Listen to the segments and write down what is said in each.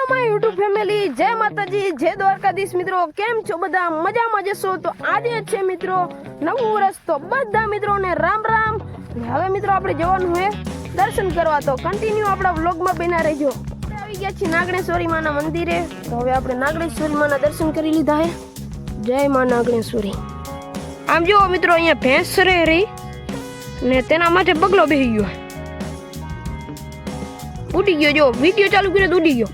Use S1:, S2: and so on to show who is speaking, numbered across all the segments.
S1: My YouTube family, જય માતાજી, જય દ્વારકાધીશ. મિત્રો કેમ છો બધા? મજામાં જશો? તો આજે છે મિત્રો નવું વર્ષ, તો બધા મિત્રોને રામ રામ. હવે મિત્રો આપણે જવાનું છે દર્શન કરવા, તો કન્ટિન્યુ આપણા વ્લોગમાં બન્યા રહેજો. આવી ગયા છીએ નાગણેશ્વરી માના મંદિરે, તો હવે આપણે નાગણેશ્વરી માના દર્શન કરી લીધા હે. જય મા નાગણેશ્વરી. આમ જુઓ મિત્રો, અહીંયા ભેંસ રહી ને તેના માથે બગલો બેસી ગયો, ઉડી ગયો. જો વિડીયો ચાલુ કર્યો તો ઉડી ગયો.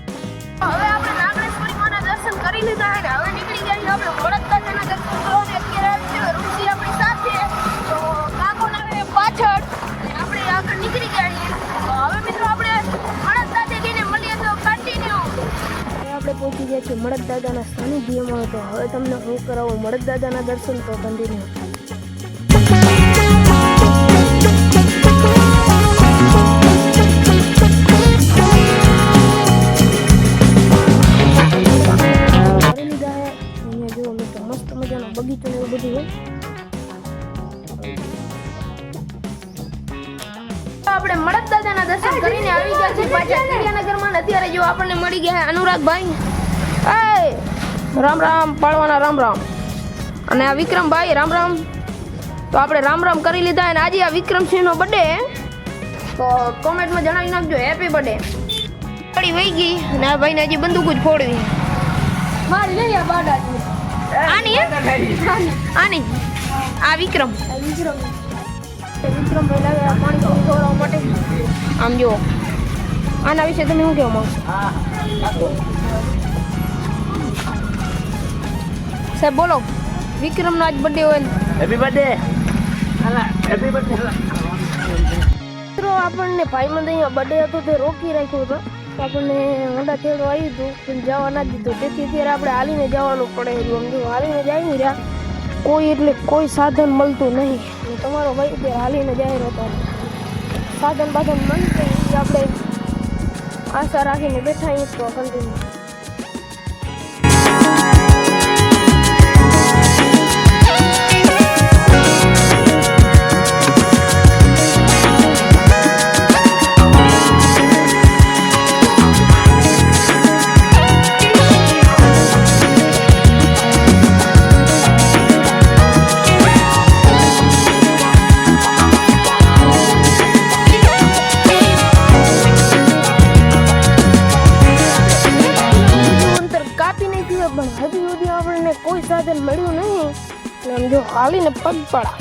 S1: હવે આપણે નાગણેશ્વરી માના દર્શન કરી લીધા હે ને હવે નીકળી ગયા છીએ આપણે વડદદાદાના દર્શન કરવા. ને અત્યારે આવી છે ઋષિ આપણી સાથે, તો કાકો નામે પાછળ આપણે આગળ નીકળી ગયા છીએ. તો હવે મિત્રો આપણે વડદદાદા જઈને મળીએ, તો કન્ટિન્યુ. આપણે પહોંચી ગયા છીએ વડદદાદાના સાનિધ્યમાં. તો હવે તમને હું કરાવું વડદદાદાના દર્શન, તો કન્ટિન્યુ. બગીચો ને એવું બધું હોય. આપણે વડદદાદાના દર્શન કરીને આવી ગયા છે પાછા કીડિયાનગરમાં. અત્યારે જો આપણને મળી ગયા છે અનુરાગભાઈ. રામ રામ પાડવાના, રામ રામ. અને આ વિક્રમભાઈ, રામ રામ. તો આપણે રામ રામ કરી લીધા. અને આજે આ વિક્રમસિંહનો બર્થડે, તો કોમેન્ટમાં જણાવી નાખજો હેપી બર્થડે. પડી વહી ગઈ અને આ ભાઈને હજી બંદૂક જ ફોડવી મારી નહીં. આ બાડાજી આની આની આ વિક્રમ ભાઈ પાણી ખવડાવવા માટે. આમ જો આના વિશે તમે શું કહેવા માંગશો સાહેબ? બોલો. વિક્રમનો આજ બર્થડે હોય ને
S2: હેપી બર્થડે.
S1: મિત્રો આપણને ભાઈબંધ અહીંયા બર્થડે હતો તે રોકી રાખ્યો હતો. આપણને મોટા થેડો આવ્યું હતું પણ જવા ના દીધું, તેથી અત્યારે આપણે હાલીને જવાનું પડે. સમજો હાલીને જઈ રહ્યા, કોઈ એટલે કોઈ સાધન મળતું નહીં. અને તમારો ભાઈ અત્યારે હાલીને જાય રહ્યો હતો. સાધન બાધન મળશે એ આપણે આશા રાખીને બેઠા અહીં. તો કન્ટિન્યુ. પણ હજી સુધી આપણને કોઈ સાધન મળ્યું નહીં. આમ જો હાલીને પગ પડા.